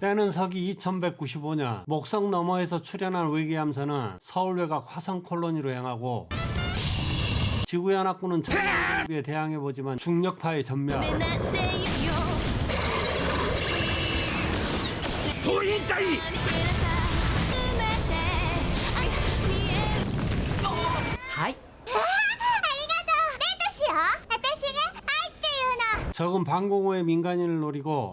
때는 서기 2195년 목성 너머에서 출현한 외계함선은 서울 외곽 화성 콜로니로 향하고 지구연합군은 전력에 대항해보지만 중력파의 전멸, 적은 방공호의 민간인을 노리고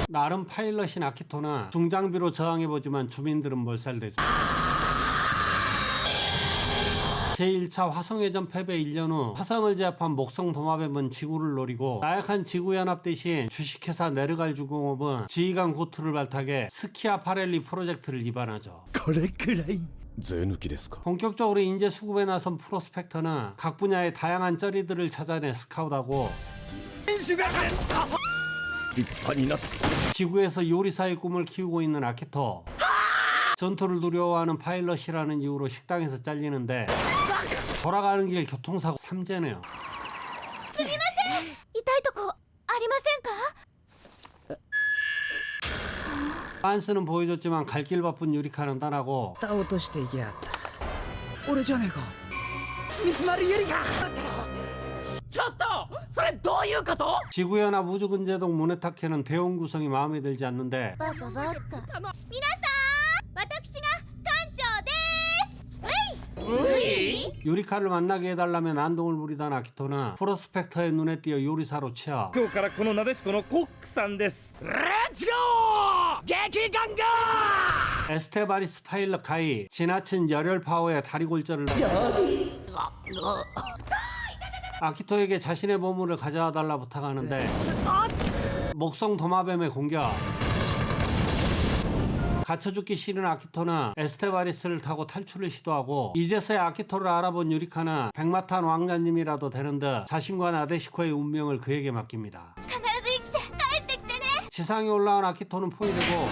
나름 파일럿인 아키토는 중장비로 저항해보지만 주민들은 몰살되죠. 제1차 화성회전 패배 1년 후 화성을 제압한 목성 도마뱀은 지구를 노리고 나약한 지구연합 대신 주식회사 네르갈주공업은 지휘관 고투를 발탁해 스키아 파렐리 프로젝트를 입안하죠. 본격적으로 인재 수급에 나선 프로스펙터는 각 분야의 다양한 쩌리들을 찾아내 스카웃하고 지구에서 요리사의 꿈을 키우고 있는 아키토, 전투를 두려워하는 파일럿이라는 이유로 식당에서 잘리는데 돌아가는 길 교통사고 3재네요. 반스는 보여줬지만 갈 길 바쁜 유리카는 떠나고 지구연합 우주근제동 모네타케는 대원 구성이 마음에 들지 않는데 유리카를 만나게 해달라면 안동을 부리던 아키토는 프로스펙터의 눈에 띄어 요리사로 취하 에스테바리스 파일럿 가이, 지나친 열혈 파워에 다리골절을 아키토에게 자신의 보물을 가져와 달라 부탁하는데 목성 도마뱀의 공격, 갇혀 죽기 싫은 아키토는 에스테바리스를 타고 탈출을 시도하고 이제서야 아키토를 알아본 유리카는 백마탄 왕자님이라도 되는 듯 자신과 나데시코의 운명을 그에게 맡깁니다. 지상에 올라온 아키토는 포위되고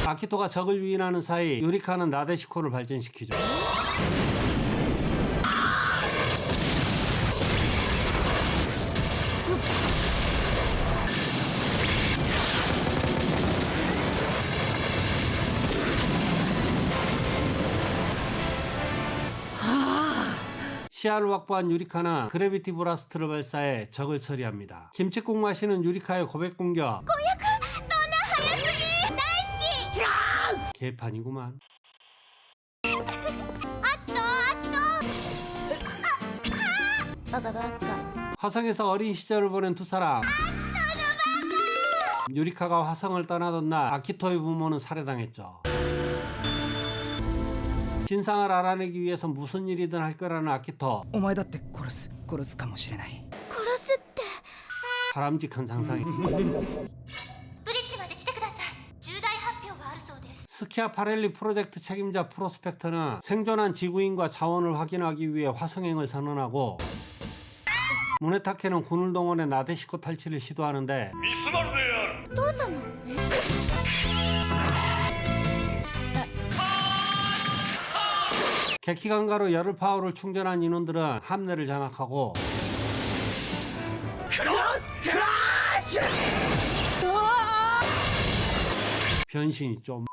아키토가 적을 유인하는 사이 유리카는 나데시코를 발전시키죠. 시야를 확보한 유리카는 그래비티 브라스트를 발사해 적을 처리합니다. 김치국 마시는 유리카의 고백 공격. 개판이구만. 화성에서 어린 시절을 보낸 두 사람. 유리카가 화성을 떠나던 날 아키토의 부모는 살해당했죠. 진상을 알아내기 위해서 무슨 일이든 할 거라는 아키토. 바람직한 상상이. 스키아 파렐리 프로젝트 책임자 프로스펙터는 생존한 지구인과 자원을 확인하기 위해 화성행을 선언하고 모네타케는 군을 동원해 나데시코 탈취를 시도하는데 객기관가로 열을 파워를 충전한 인원들은 함내를 장악하고 변신이 좀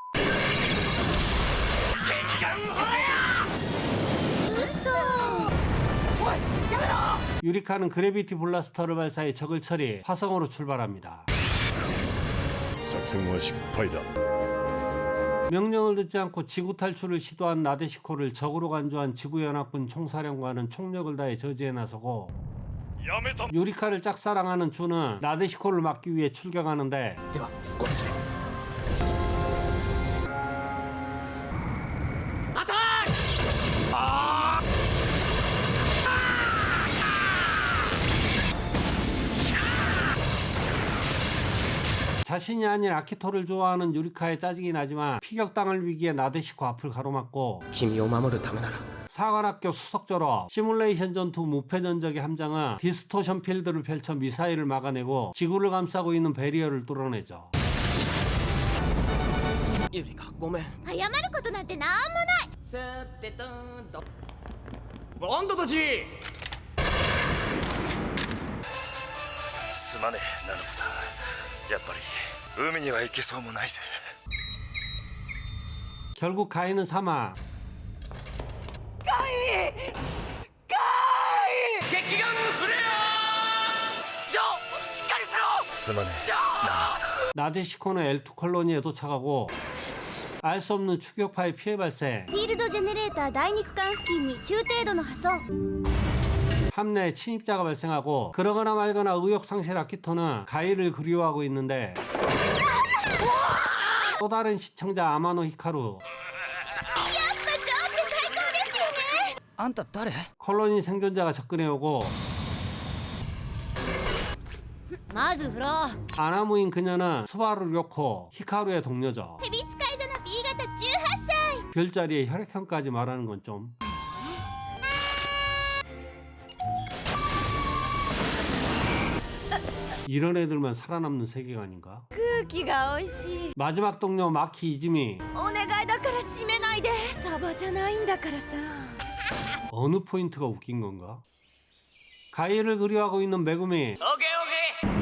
유리카는 그래비티 블라스터를 발사해 적을 처리 화성으로 출발합니다. 명령을 듣지 않고 지구 탈출을 시도한 나데시코를 적으로 간주한 지구연합군 총사령관은 총력을 다해 저지에 나서고 유리카를 짝사랑하는 주는 나데시코를 막기 위해 출격하는데 자신이 아닌 아키토를 좋아하는 유리카의 짜증이 나지만 피격당할 위기에 나데시코 앞을 가로막고 사관학교 수석 졸업 시뮬레이션 전투 무패전적의 함장은 디스토션 필드를 펼쳐 미사일을 막아내고 지구를 감싸고 있는 배리어를 뚫어내죠. 유리카, ごめん。謝ることなんてなんもない。さてと。あんたたち。すまねえナナコさん、やっぱり海には行けそうもないぜ。 결국 가인은 사망. 劇が触れよ。ジョー、しっかりしろ。すまねえナナコさん。 나데시코는 L2 콜로니에 도착하고 알 수 없는 추격파의 피해 발생. フィールドジェネレーター第2区間付近に中程度の破損。 함내에 침입자가 발생하고 그러거나 말거나 의욕 상실 아키토는 가이를 그리워하고 있는데 또 다른 시청자 아마노 히카루. あんた誰？ 콜로니 생존자가 접근해오고 まずフロー。 아나무인 그녀는 수바루 료코 히카루의 동료죠. ヘビ使い座の B 型18歳。 별자리에 혈액형까지 말하는 건 좀. 이런 애들만 살아남는 세계관인가? 空気が美味しい。 마지막 동료 마키 이즈미. お願いだから閉めないで。サバじゃないんだからさ。 어느 포인트가 웃긴 건가? 가이를 그리워하고 있는 메구미. オッケーオッケー。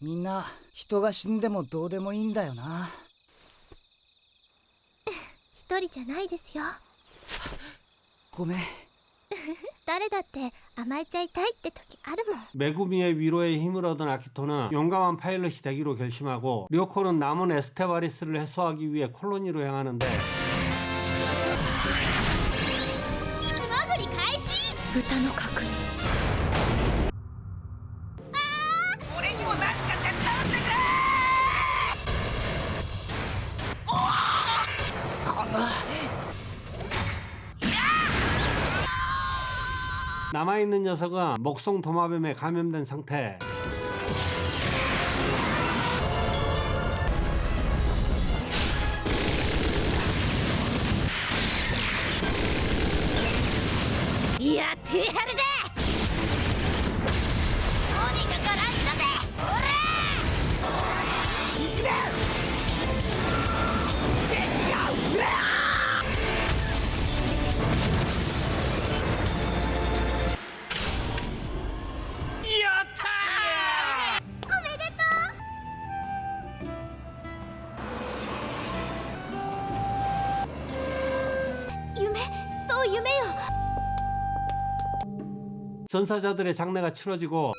みんな人が死んでもどうでもいいんだよな。一人じゃないですよ。ごめん。誰だって甘えちゃいたいって時あるもん。 메구미의 위로에 힘을 얻은 아키토는 용감한 파일럿이 되기로 결심하고 료코는 남은 에스테바리스를 해소하기 위해 콜로니로 향하는데 潜り開始。豚の角煮。俺にも何か手伝ってくれ。こんな。 남아있는 녀석은 목성 도마뱀에 감염된 상태.いやってやるぜ。とにかくライトで。ほら。行くぜ。夢、そう夢よ。 전사자들의 장례가 치러지고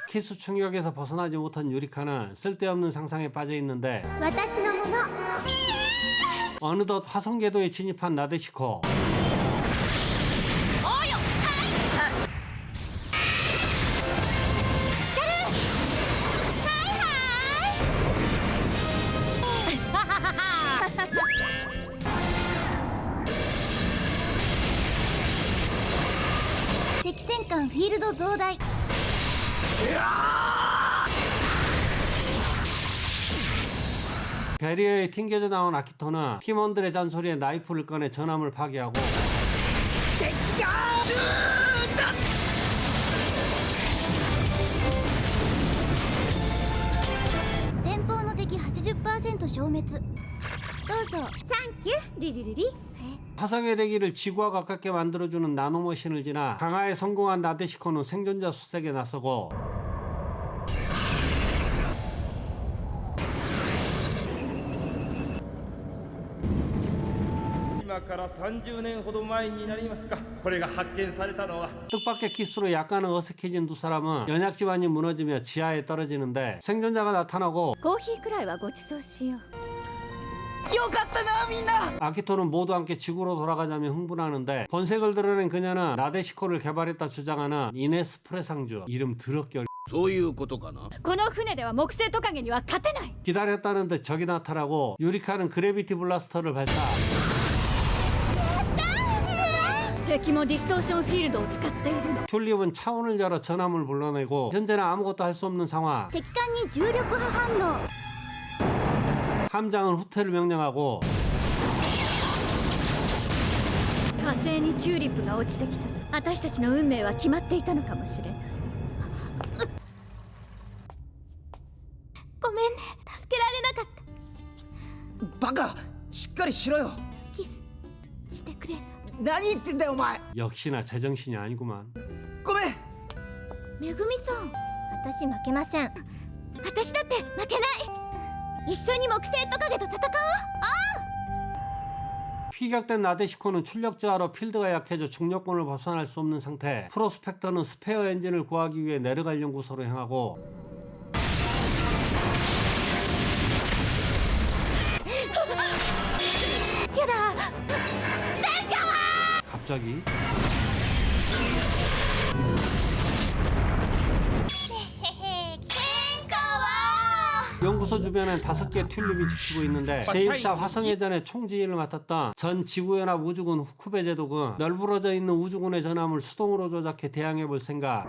키스 충격에서 벗어나지 못한 유리카는 쓸데없는 상상에 빠져 있는데 私のもの。 어느덧 화성궤도에 진입한 나데시코. 敵戦艦フィールド増大。 베리어에 튕겨져 나온 아키토는 팀원들의 잔소리에 나이프를 꺼내 전함을 파괴하고前方の敵 80% 消滅。どうぞ。サンキューリリリリ。 화성의 대기를 지구와 가깝게 만들어주는 나노머신을 지나 강화에 성공한 나데시코는 생존자 수색에 나서고から30年ほど前になりますか、これが発見されたのは。 뜻밖의 키스로 약간은 어색해진 두 사람은 연약 집안이 무너지며 지하에 떨어지는데 생존자가 나타나고 コーヒーくらいはご馳走しよう。よかったなみんな。 아키토는 모두 함께 지구로 돌아가자며 흥분하는데 본색을 드러낸 그녀는 나데시코를 개발했다 주장하는 이네스 프레상주. 이름 더럽게 そういうことかな。この船では木星トカゲには勝てない。 기다렸다는데 적이 나타나고 유리카는 그래비티 블라스터를 발사. 敵もディストーションフィールドを使っているの。 튤립은 차원을 열어 전함을 불러내고 현재는 아무것도 할 수 없는 상황. 敵艦に重力波反応。 함장은 후퇴를 명령하고 火星にチューリップが落ちてきた。私たちの運命は決まっていたのかもしれない。ごめんね、助けられなかった。バカ、しっかりしろよ。キスくれる。何言ってんだよお前。 역시나 제정신이 아니구만. ごめん。めぐみさん、私負けません。私だって負けない。一緒に木星トカゲと戦おう。피격된 나데시코는 출력 저하로 필드가 약해져 중력권을 벗어날 수 없는 상태. 프로스펙터는 스페어 엔진을 구하기 위해 내려갈 연구소로 향하고 갑자기 연구소 주변엔 5개의 튤립이 지키고 있는데 제1차 화성회전의 총지휘를 맡았던 전 지구연합 우주군 후쿠베 제독은 널브러져 있는 우주군의 전함을 수동으로 조작해 대항해볼 생각.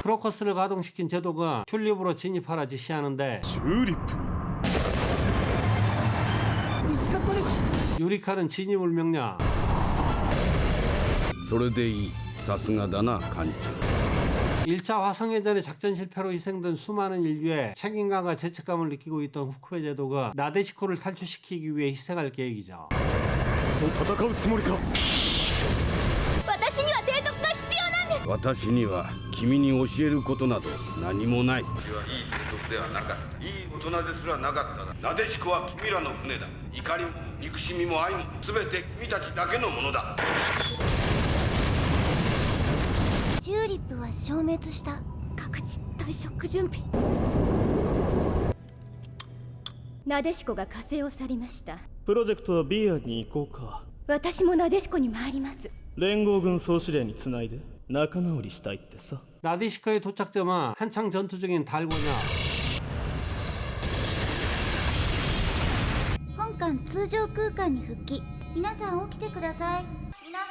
크로커스를 가동시킨 제독은 튤립으로 진입하라 지시하는데 チューリップ。見つかったのか。 유리카는 진입을 명령. それでいい。さすがだな艦長。 1차 화성회전의 작전 실패로 희생된 수많은 인류의 책임감과 죄책감을 느끼고 있던 후쿠베 제독은 나데시코를 탈출시키기 위해 희생할 계획이죠. と戦うつもりか。私には提督が必要なんです。私には君に教えることなど何もない。私はいい提督ではなかった。いい大人ですらなかったが、なでしこは君らの船だ。怒りも憎しみも愛も全て君たちだけのものだ。チューリップは消滅した。各地退職準備。なでしこが火星を去りました。プロジェクト B 案に行こうか。私もなでしこに参ります。連合軍総司令につないで仲直りしたいってさ。 나데시코의 도착점은 한창 전투 중인 달고녀. 本艦通常空間に復帰。皆さん起きてください。皆さ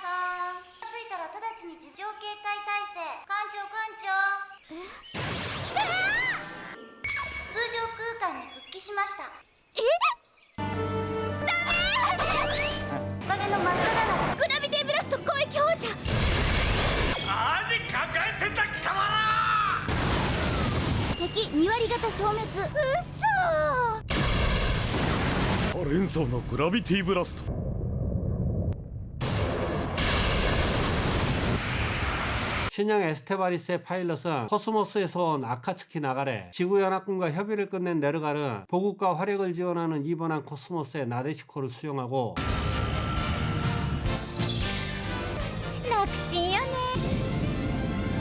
ん着いたら直ちに事情警戒態勢。艦長通常空間に復帰しました。ダメ。影の真っ只中。グラビティブラスト攻撃放射。何考えてんだ貴様ら。敵2割方消滅。うっそー。連装のグラビティブラスト。 신형 에스테바리스의 파일럿은 코스모스에서 온 아카츠키 나가레, 지구연합군과 협의를 끝낸 네르갈은 보급과 화력을 지원하는 이번한 코스모스의 나데시코를 수용하고 楽ちんよね。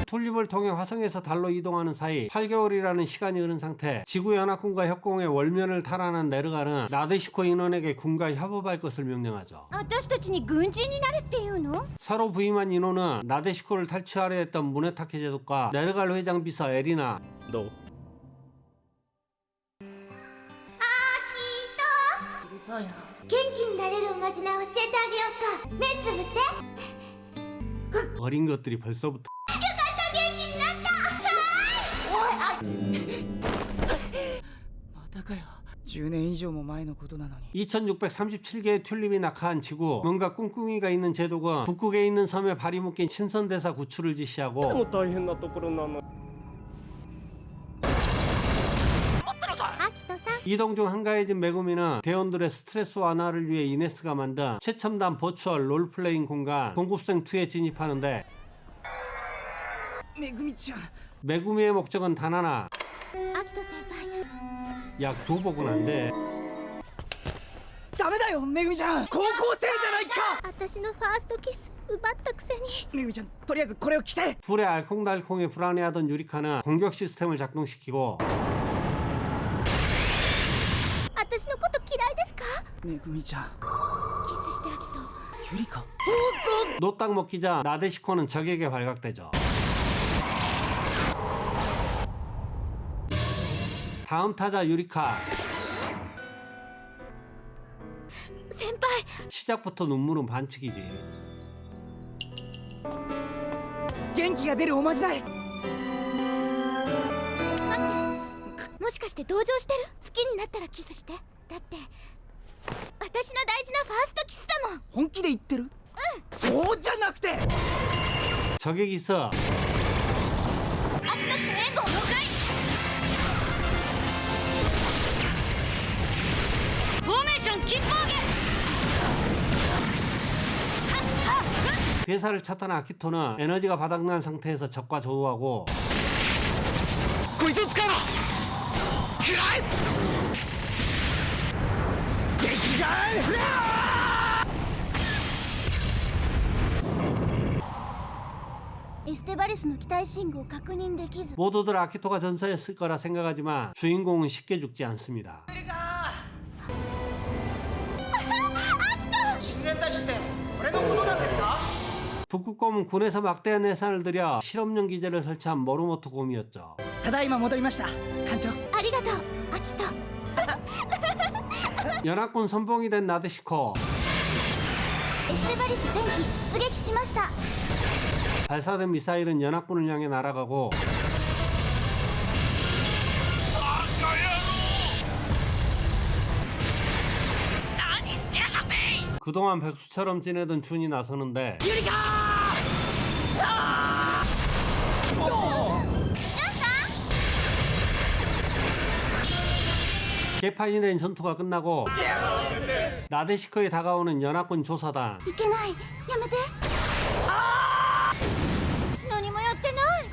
튤립을 통해 화성에서 달로 이동하는 사이 8개월이라는 시간이 흐른 상태. 지구연합군과 협공해 월면을 탈환한 네르갈은 나데시코 인원에게 군과 협업할 것을 명령하죠. 私たちに軍人になれっていうの？ 새로 부임한 인호는 나데시코를 탈취하려 했던 무네타케 제독과 네르갈 회장 비서 에리나. どう？うるさいな。元気になれるおまじない教えてあげようか。目つぶって。 어린 것들이 벌써부터. またかよ。10年以上も前のことなのに。 2637개의 튤립이 낙하한 지구. 뭔가 꿍꿍이가 있는 제독은 북극에 있는 섬에 발이 묶인 신선대사 구출을 でも 지시하고 大変なところなの。アキトさん。 이동 중 한가해진 메구미는 대원들의 스트레스 완화를 위해 이네스가 만든 최첨단 버추얼 롤플레잉 공간 동급생 2에 진입하는데 めぐみちゃん。 메구미의 목적은 단 하나. アキト先輩。 야 교복은 안 돼. ダメだよめぐみちゃん。高校生じゃないか。私のファーストキス奪ったくせに。めぐみちゃん、とりあえずこれを着て。 둘의 알콩달콩에 불안해하던 유리카는 공격 시스템을 작동시키고 私のこと嫌いですか？めぐみちゃん。キスしてアキト。ゆりか。 노딱 먹기자 나데시코는 적에게 발각되죠. 다음 타자 유리카. 先輩。 시작부터 눈물은 반칙이지. 元気が出るおまじない。もしかして同情してる？好きになったらキスして。だって私の大事なファーストキスだもん。本気で言ってる？そうじゃなくて。 적에게 있어. アキトの援護了解。 대사를 찾던 아키토는 에너지가 바닥난 상태에서 적과 조우하고エステバリスの機体信号確認できず 모두들 아키토가 전사했을 거라 생각하지만 주인공은 쉽게 죽지 않습니다. 親善大使ってこれのことなんですか？ 북극곰은 군에서 막대한 예산을 들여 실험용 기제를 설치한 모루모토 곰이었죠. ただいま戻りました艦長。ありがとうアキト 연합군 선봉이 된 나데시코. エステバリス前期出撃しました 발사된 미사일은 연합군을 향해 날아가고 그동안 백수처럼 지내던 준이 나서는데 개판이 된 전투가 끝나고 나데시코에 다가오는 연합군 조사단. いけないやめて何もやってない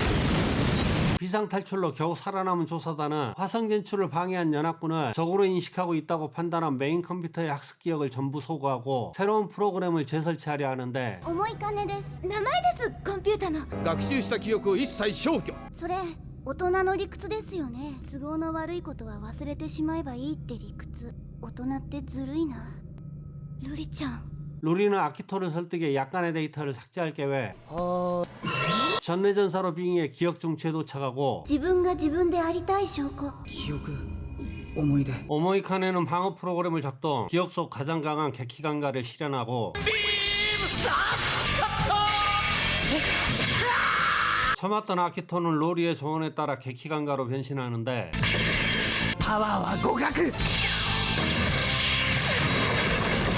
비상탈출로 겨우 살아남은 조사단은 화성 진출을 방해한 연합군을 적으로 인식하고 있다고 판단한 메인 컴퓨터의 학습 기억을 전부 소거하고 새로운 프로그램을 재설치하려 하는데 重い金です名前ですコンピュータの学習した記憶を一切消去。それ大人の理屈ですよね都合の悪いことは忘れてしまえばいいって理屈大人ってずるいなルリちゃん 루리는 아키토를 설득해 약간의 데이터를 삭제할 계획. は 전내전사로 빙의해 기억 중추에 도착하고 自分が自分でありたい証拠記憶思い出 오모이칸에는 방어 프로그램을 작동, 기억 속 가장 강한 개키강가를 실현하고 처맞던 아키토는 로리의 조언에 따라 개키강가로 변신하는데 パワーは互角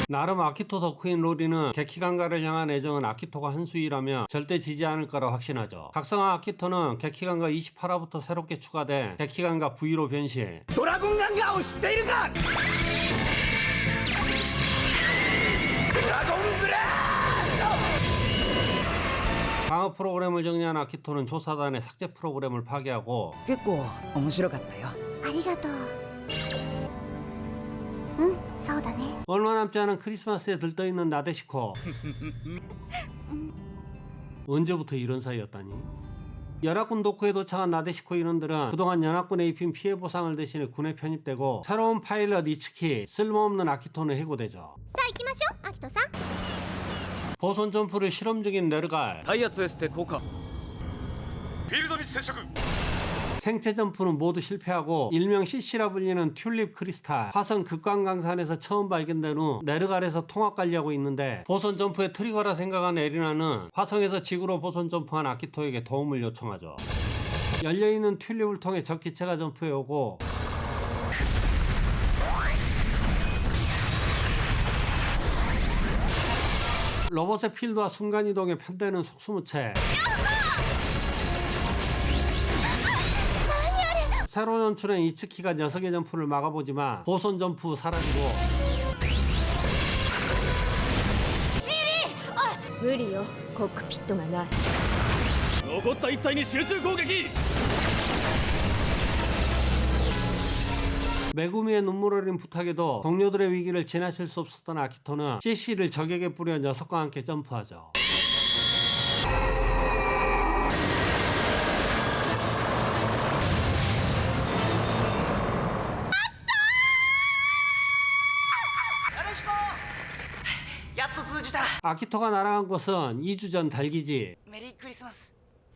나름 아키토 덕후인 로리는 개키강가를 향한 애정은 아키토가 한 수위라며 절대 지지 않을 거라 확신하죠. 각성한 아키토는 개키강가 28화부터 새롭게 추가된 개키강가 V로 변신. ドラゴンガンガーを知っているか？ドラゴンブラ 방어 프로그램을 정리한 아키토는 조사단의 삭제 프로그램을 파괴하고 結構面白かったよ。ありがとううんそうだね 얼마 남지 않은 크리스마스에 들떠있는 나데시코. 언제부터 이런 사이였다니? 연합군 도쿠에 도착한 나데시코 인원들은 그동안 연합군에 입힌 피해 보상을 대신에 군에 편입되고 새로운 파일럿 이츠키, 쓸모없는 아키토는 해고되죠. さあ行きましょうアキトさん 보선 점프를 실험 중인 네르갈. 体圧エステ効果。フィールドに接触 생체 점프는 모두 실패하고 일명 CC라 불리는 튤립 크리스탈 화성 극광강산에서 처음 발견된 후 네르갈에서 통합 관리하고 있는데 보선 점프의 트리거라 생각한 에리나는 화성에서 지구로 보선 점프한 아키토에게 도움을 요청하죠. 열려있는 튤립을 통해 적 기체가 점프해오고 로봇의 필드와 순간이동에 편대는 속수무책. 새로 연출한 이츠키가 녀석의 점프를 막아보지만 보선 점프 사라지고 無理よコックピットがない。残った一体に集中攻撃。 메구미의 눈물 어린 부탁에도 동료들의 위기를 지나칠 수 없었던 아키토는 CC를 적에게 뿌려 녀석과 함께 점프하죠. 아키토가 날아간 곳은 2주 전 달기지. メリークリスマス。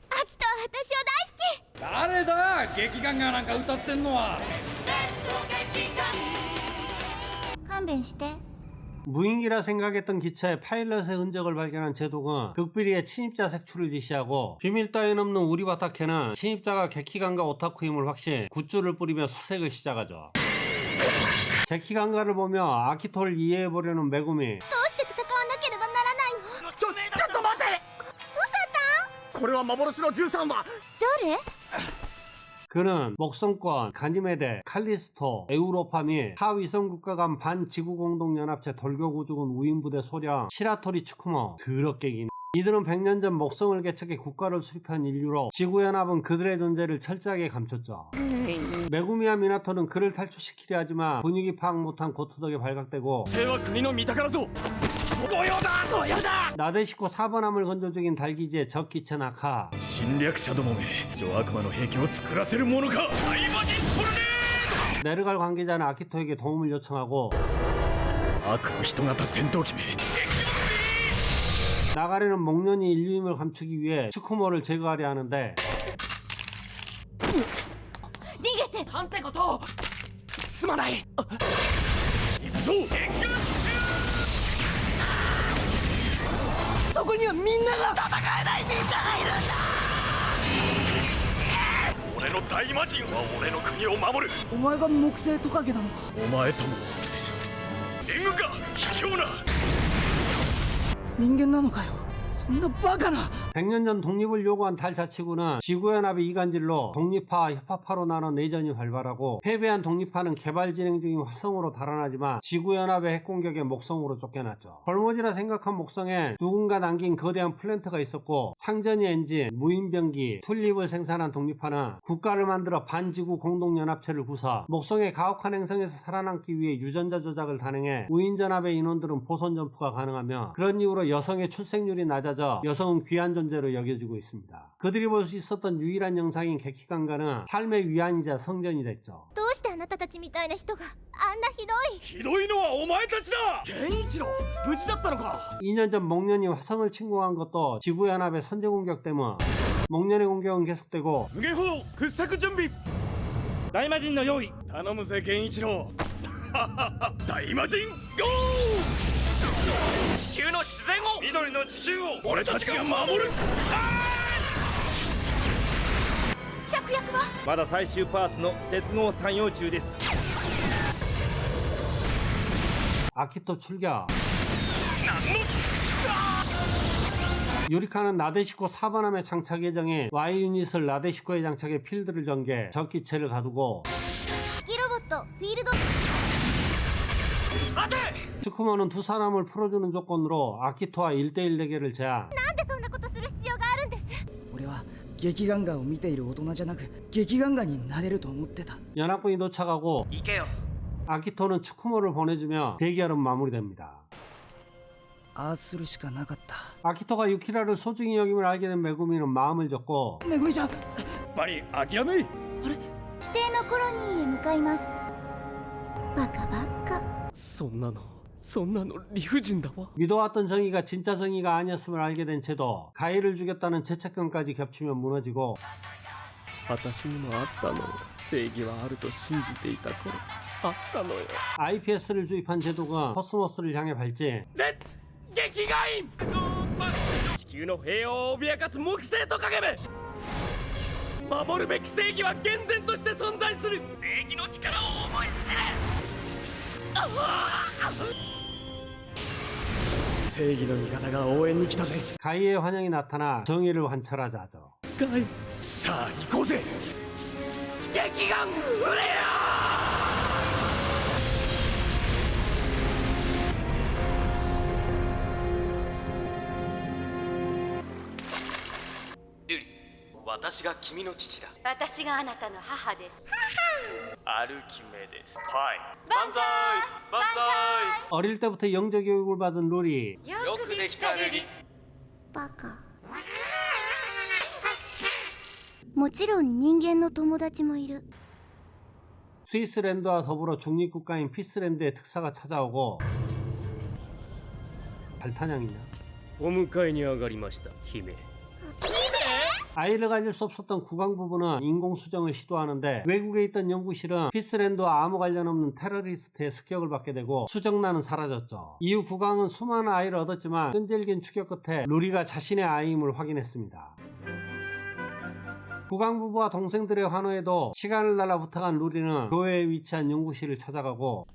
アキト私は大好き誰だ劇ガンガーなんか歌ってんのは。勘弁して 무인기라 생각했던 기차에 파일럿의 흔적을 발견한 제독은 극비리에 침입자 색출을 지시하고 비밀 따윈 없는 우리바타케는 침입자가 개키강가 오타쿠임을 확신 굿즈를 뿌리며 수색을 시작하죠. 개키강가를 보며 아키토를 이해해보려는 메구미. どうして戦わなければならないのちょっと待て。これは幻の13話。誰 그는 목성권, 가니메데, 칼리스토, 에우로파 및 타위성국가 간 반지구공동연합체 돌교구조군 우인부대 소령 시라토리 츠쿠모 더럽게 긴 이들은 100년 전 목성을 개척해 국가를 수립한 인류로 지구연합은 그들의 존재를 철저하게 감췄죠. 메구미와 미나토는 그를 탈출시키려 하지만 분위기 파악 못한 고토덕에 발각되고 나데시코 4번함을 건조 중인 달기지의 적 기천 아카, 侵略者どもめ邪悪魔の兵器を作らせるものか大魔人トルネー 네르갈 관계자는 아키토에게 도움을 요청하고 ド悪の人型戦闘機め 나가레는 목련이 인류임을 감추기 위해 츠쿠모를 제거하려 하는데 逃げて行くぞそこにはみんなが俺の大魔人は俺の国を守るお前が木星トカゲなのかお前とも援軍か卑怯な人間なのかよそんなバカな 100년 전 독립을 요구한 달 자치구는 지구연합의 이간질로 독립파와 협합파로 나눠 내전이 발발하고 패배한 독립파는 개발 진행 중인 화성으로 달아나지만 지구연합의 핵공격에 목성으로 쫓겨났죠. 벌모지라 생각한 목성에 누군가 남긴 거대한 플랜트가 있었고 상전이 엔진, 무인병기, 툴립을 생산한 독립파는 국가를 만들어 반지구 공동연합체를 구사 목성의 가혹한 행성에서 살아남기 위해 유전자 조작을 단행해 우인전합의 인원들은 보선 점프가 가능하며 그런 이유로 여성의 출생률이 낮아져 여성은 귀한 존재로 여겨지고 있습니다. 그들이 볼 수 있었던 유일한 영상인 객기강가는 삶의 위안이자 성전이 됐죠. どうしてあなたたちみたいな人があんなひどいひどいのはお前たちだ健一郎無事だったのか 2년 전 목련이 화성을 침공한 것도 지구연합의 선제 공격 때문. 목련의 공격은 계속되고 無下砲掘削準備大魔人の用意頼むぜ健一郎大魔人ゴー地球の自然を緑の地球を俺たちが守る芍薬はまだ最終パーツの接合作業中です 아키토 출격. 유리카는 나데시코 4번함의 장착 예정인 Y 유닛을 나데시코에 장착해 필드를 전개 적기체를 가두고 敵ロボットフィールド 츠쿠모는 두 사람을 풀어주는 조건으로 아키토와 1대1 대결을 제안. なんでそんなことする必要があるんです俺は劇画画を見ている大人じゃなく劇画画になれると思ってた 연합군이 도착하고 行けよ 아키토는 츠쿠모를 보내주며 대결은 마무리됩니다. ああするしかなかった 아키토가 유키라를 소중히 여김을 알게 된 메구미는 마음을 접고 めぐみちゃんやっぱり諦め指定のコロニーへ向かいますバカバカそんなの理不尽だわ 믿어왔던 정의가 진짜 정의가 아니었음을 알게 된 채도 가이를 죽였다는 죄책감까지 겹치며 무너지고 私にもあったのよ正義はあると信じていた頃あったのよ IPS를 주입한 제독은 코스모스를 향해 발진. レッツ撃外員地球の平和を脅かす木星トカゲめ守るべき正義は厳然として存在する正義の力を思い知れ正義の味方が応援に来たぜ 가이의 환영이 나타나 정의를 관철하자죠. さあ行こうぜ撃眼フレアルリ私が君の父だ私があなたの母ですアルキメデスはい万歳万歳 어릴 때부터 영재 교육을 받은 루리. よくできたルリバカもちろん人間の友達もいる 스위스랜드와 더불어 중립국가인 피스랜드의 특사가 찾아오고 발탄양이냐? お迎えに上がりました姫 아이를 가질 수 없었던 국왕 부부는 인공수정을 시도하는데 외국에 있던 연구실은 피스랜드와 아무 관련 없는 테러리스트의 습격을 받게 되고 수정란은 사라졌죠. 이후 국왕은 수많은 아이를 얻었지만 끈질긴 추격 끝에 루리가 자신의 아이임을 확인했습니다. 국왕 부부와 동생들의 환호에도 시간을 달라붙어간 루리는 교회에 위치한 연구실을 찾아가고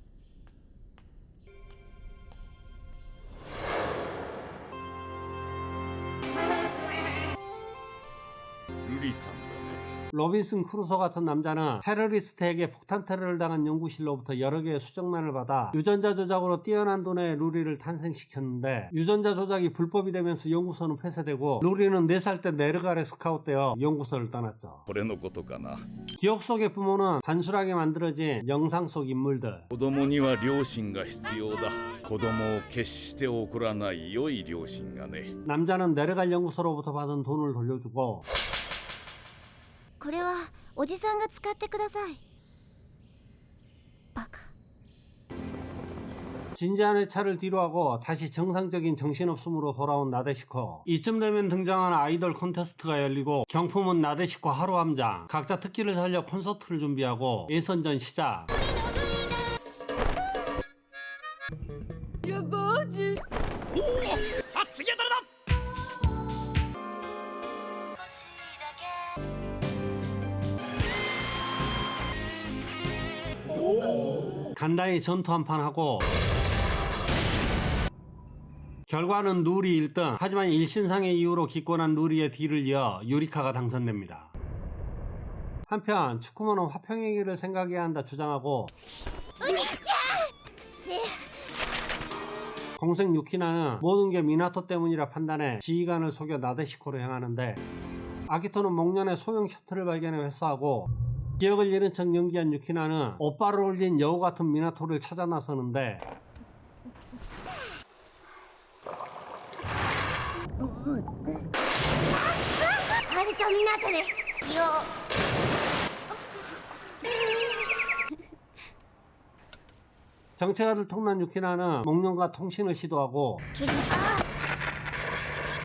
로빈슨 크루소 같은 남자는 테러리스트에게 폭탄 테러를 당한 연구실로부터 여러 개의 수정란을 받아 유전자 조작으로 뛰어난 돈의 루리를 탄생시켰는데 유전자 조작이 불법이 되면서 연구소는 폐쇄되고 루리는 4살 때 네르갈에 스카웃되어 연구소를 떠났죠. これのことかな。 기억 속의 부모는 단순하게 만들어진 영상 속 인물들. 子供には両親が必要だ。子供を決して怒らない良い両親がね。 남자는 네르갈 연구소로부터 받은 돈을 돌려주고 これはおじさんが使ってください。バカ。 진지한 회차를 뒤로하고 다시 정상적인 정신없음으로 돌아온 나데시코. 이쯤 되면 등장하는 아이돌 콘테스트가 열리고 경품은 나데시코 하루 함장, 각자 특기를 살려 콘서트를 준비하고 예선전 시작. さあ次は誰だ。 간단히 전투 한판 하고 결과는 누리 1등. 하지만 일신상의 이유로 기권한 누리의 뒤를 이어 유리카가 당선됩니다. 한편 추쿠모는 화평행위를 생각해야 한다 주장하고 동생 유키나는 모든 게 미나토 때문이라 판단해 지휘관을 속여 나데시코로 향하는데 아키토는 목련에 소형 셔틀을 발견해 회수하고 기억을 잃은 척 연기한 유키나는 오빠를 올린 여우 같은 미나토를 찾아 나서는데 정체가 들통난 유키나는 목련과 통신을 시도하고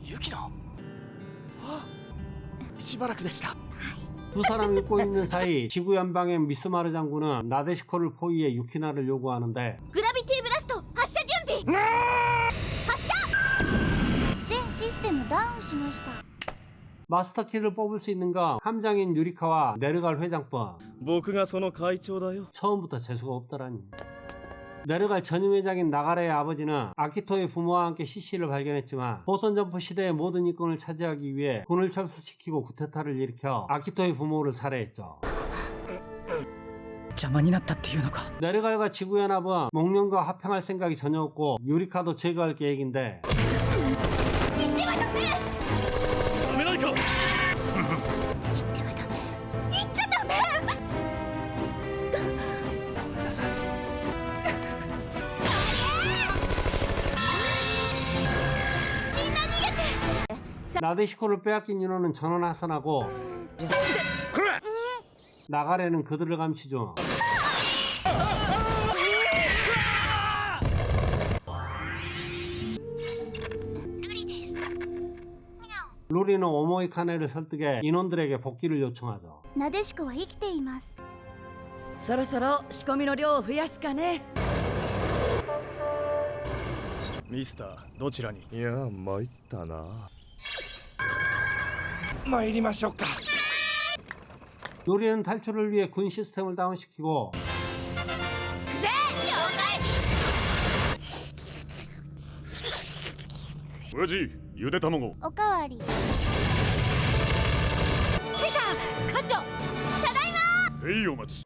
ユキナしばらくでした。 두 사람이 웃고 있는 사이 지구 연방의 미스마르 장군은 나데시코를 포위해 유키나를 요구하는데 グラビティブラスト発射準備。発射。全システムダウンしました。 마스터키를 뽑을 수 있는 건 함장인 유리카와 네르갈 회장뿐. 僕がその会長だよ。 처음부터 재수가 없더라니. 네르갈 전임 회장인 나가레의 아버지는 아키토의 부모와 함께 CC를 발견했지만 보선점프 시대의 모든 이권을 차지하기 위해 군을 철수시키고 쿠데타를 일으켜 아키토의 부모를 살해했죠. 邪魔になったっていうのか。 네르갈과 지구연합은 목련과 화평할 생각이 전혀 없고 유리카도 제거할 계획인데 ダメないか。言っちゃダメ。ごめんなさい。 나데시코를 빼앗긴 윤호는 전원하선하고 나가레는 그들을 감시 중. 루리는 오모이 카네를 설득해 인원들에게 복귀를 요청하죠. なでしこは生きています。そろそろ仕込みの量を増やすかね。ミスターどちらに。いや参ったな。参りましょうか。 루리는 탈출을 위해 군 시스템을 다운시키고 親父ゆで卵。おかわり。課長、ただいま。へいお待ち。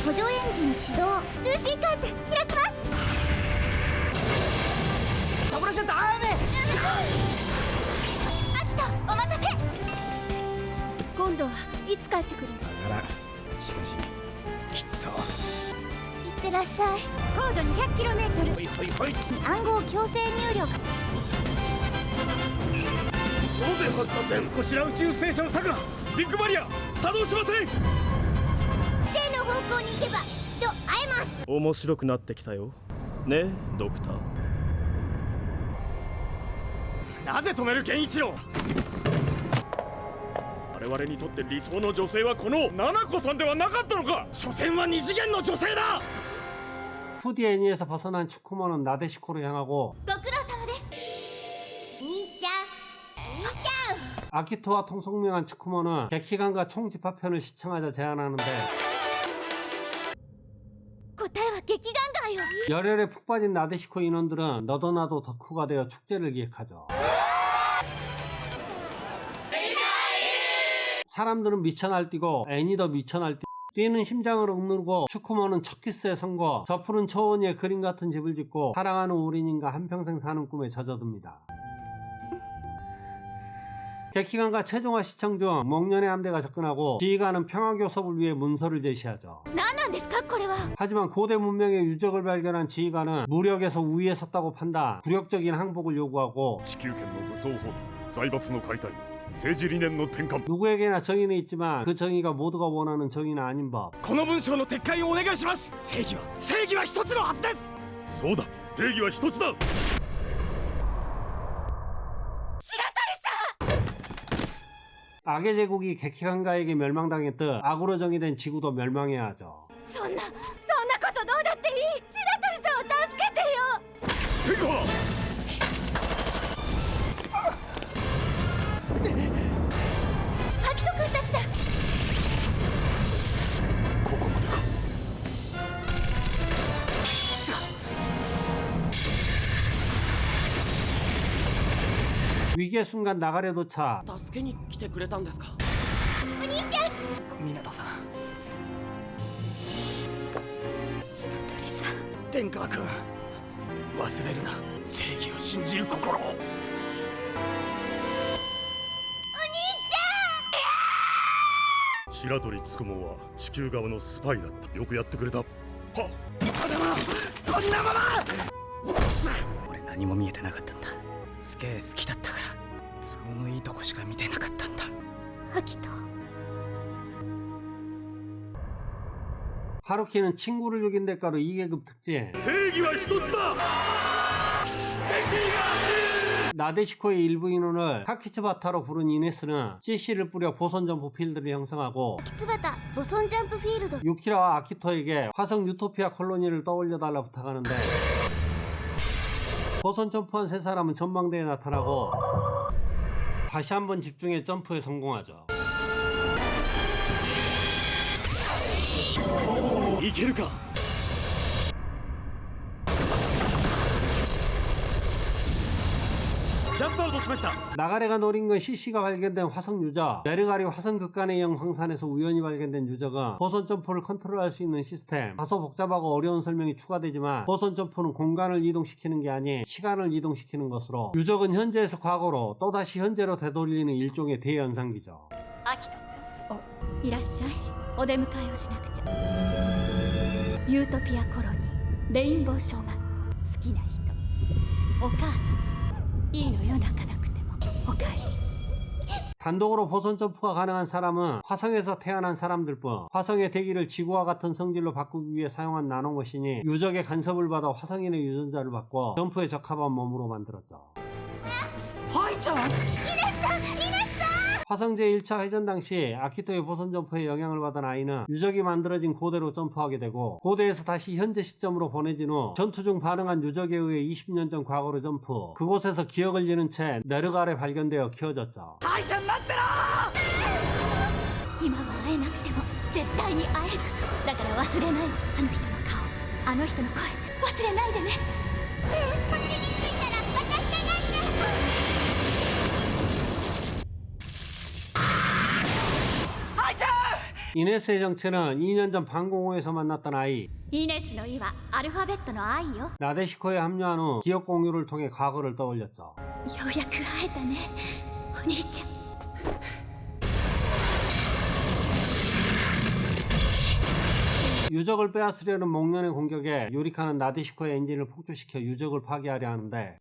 補助エンジン始動。通信回線開きます。サブラシャンダメ。秋田お待たせ。今度はいつ帰ってくるの。だからしかしきっと。いってらっしゃい。高度 200km。暗号強制入力。当然発射線こちら宇宙ステーションさくらビッグバリア作動しません。正の方向に行けばきっと会えます。面白くなってきたよねえドクター。なぜ止める健一郎。我々にとって理想の女性はこの七子さんではなかったのか。所詮は二次元の女性だ。 2D 애니에서 벗어난 추쿠모는 나데시코로 향하고 ご苦労様です。兄ちゃん兄ちゃん。 아키토와 통성명한 추쿠모는 객기관과 총집합편을 시청하자 제안하는데 答えは劇団だよ。 열혈에 푹 빠진 나데시코 인원들은 너도나도 덕후가 되어 축제를 기획하죠. 사람들은 미쳐 날뛰고 애니도 미쳐 날뛰고 뛰는 심장을 억누르고 슈쿠모는 첫 키스에 성공, 저풀은 초원이의 그림 같은 집을 짓고 사랑하는 우린님과 한평생 사는 꿈에 젖어듭니다. 객기관과 최종화 시청 중 목련의 함대가 접근하고 지휘관은 평화교섭을 위해 문서를 제시하죠. 何なんですかこれは。 하지만 고대 문명의 유적을 발견한 지휘관은 무력에서 우위에 섰다고 판단, 굴욕적인 항복을 요구하고 地球圏の武装放棄財閥の解体政治理念の転換 누구에게나 정의는 있지만 그 정의가 모두가 원하는 정의는 아닌 법. この文章の撤回をお願いします。正義は一つのはずです。そうだ定義は一つだ 악의 제국이 객기관가에게 멸망당했듯 악으로 정의된 지구도 멸망해야 하죠. そんなことどうだっていい。白鳥さんを助けてよ。天下アキト君たちだ。ここまでか 위기의 순간 나가레 도착. 助けに来てくれたんですか。湊さん、白鳥さん。天川君、忘れるな正義を信じる心を。白鳥つくもは地球側のスパイだったよくやってくれたはっこんなまま俺何も見えてなかったんだ。スケ好きだったから都合のいいとこしか見てなかったんだ。アキト。 하루키는 친구를 죽인 대가로 2계급 특징. 正義は一つだ 나데시코의 일부 인원을 카키츠바타로 부른 이네스는 CC를 뿌려 보선 점프 필드를 형성하고 キツバタボソンジャンプフィールド。 유키라와 아키토에게 화성 유토피아 콜로니를 떠올려달라 부탁하는데 보선 점프한 세 사람은 전망대에 나타나고 다시 한번 집중해 점프에 성공하죠. いけるか 점프아웃しました。 나가레가 노린 건 CC가 발견된 화성 유적, 메르가리 화성 극간의 영 황산에서 우연히 발견된 유적은 보선 점프를 컨트롤할 수 있는 시스템. 다소 복잡하고 어려운 설명이 추가되지만 보선 점프는 공간을 이동시키는 게 아닌 시간을 이동시키는 것으로 유적은 현재에서 과거로 또다시 현재로 되돌리는 일종의 대연상기죠. アキト君。いらっしゃい。お出迎えをしなくちゃ。ユートピアコロニー、レインボー小学校。好きな人。お母さん。いいのよ泣かなくても。おかえり。 단독으로 보선 점프가 가능한 사람은 화성에서 태어난 사람들뿐. 화성의 대기를 지구와 같은 성질로 바꾸기 위해 사용한 나노머신이 유적의 간섭을 받아 화성인의 유전자를 바꿔 점프에 적합한 몸으로 만들었죠. ハイちゃん、 화성제 1차 회전 당시 아키토의 보선 점프에 영향을 받은 아이는 유적이 만들어진 고대로 점프하게 되고 고대에서 다시 현재 시점으로 보내진 후 전투 중 반응한 유적에 의해 20년 전 과거로 점프. 그곳에서 기억을 잃은 채 네르갈에 발견되어 키워졌죠. ハイちゃん待ってろ。今は会えなくても絶対に会える。だから忘れない。あの人の顔、あの人の声、忘れないでね。こっちに着いたら渡してないで。 이네스의 정체는 2년 전 방공호에서 만났던 아이. イネスの「イ」はアルファベットの「I」よ。 나데시코에 합류한 후 기억 공유를 통해 과거를 떠올렸죠. ようやく会えたね、お兄ちゃん。 유적을 빼앗으려는 목련의 공격에 요리카는 나데시코의 엔진을 폭주시켜 유적을 파괴하려 하는데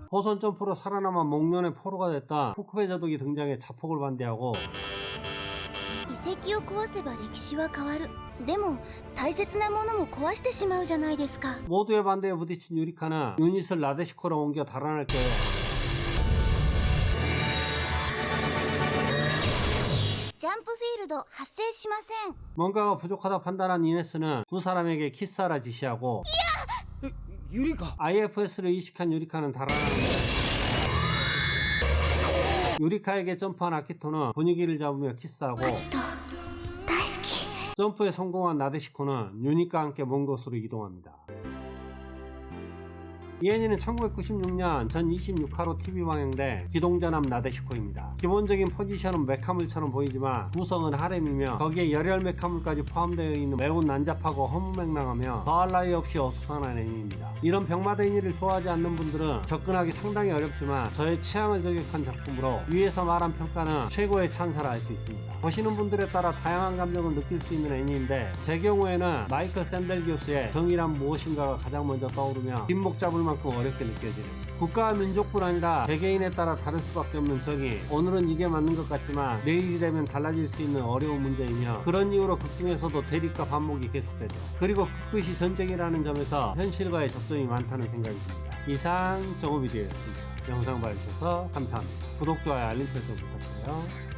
보선 점프로 살아남아 목련의 포로가 됐던 후크베 제독이 등장해 자폭을 반대하고 遺跡を壊せば歴史は変わる。でも大切なものも壊してしまうじゃないですか。 모두의 반대에 부딪힌 유리카는 유닛을 나데시코로 옮겨 달아날 계획. 점프フィールド発生しません。 뭔가가 부족하다 판단한 이네스는 두 사람에게 키스하라 지시하고 ユリカ。 IFS를 이식한 유리카는 달아나는데 유리카에게 점프한 아키토는 분위기를 잡으며 키스하고 アキト大好き。 점프에 성공한 나데시코는 유닛과 함께 먼 곳으로 이동합니다. 이 애니는 1996년 전 26화로 TV 방영돼 기동전함 나데시코입니다. 기본적인 포지션은 메카물처럼 보이지만 구성은 하렘이며 거기에 열혈 메카물까지 포함되어 있는 매우 난잡하고 허무맹랑하며 더할 나위 없이 어수선한 애니입니다. 이런 병마다 애니를 좋아하지 않는 분들은 접근하기 상당히 어렵지만 저의 취향을 저격한 작품으로 위에서 말한 평가는 최고의 찬사라 할 수 있습니다. 보시는 분들에 따라 다양한 감정을 느낄 수 있는 애니인데 제 경우에는 마이클 샌델 교수의 정의란 무엇인가가 가장 먼저 떠오르며 뒷목 잡을 만큼 어렵게 느껴지는, 국가와 민족뿐 아니라 개개인에 따라 다를 수밖에 없는 정의, 오늘은 이게 맞는 것 같지만 내일이 되면 달라질 수 있는 어려운 문제이며 그런 이유로 극 중에서도 대립과 반목이 계속되죠. 그리고 극빛이 전쟁이라는 점에서 현실과의 접점이 많다는 생각이 듭니다. 이상 정오비디오였습니다. 영상 봐주셔서 감사합니다. 구독, 좋아요, 알림 설정 부탁드려요.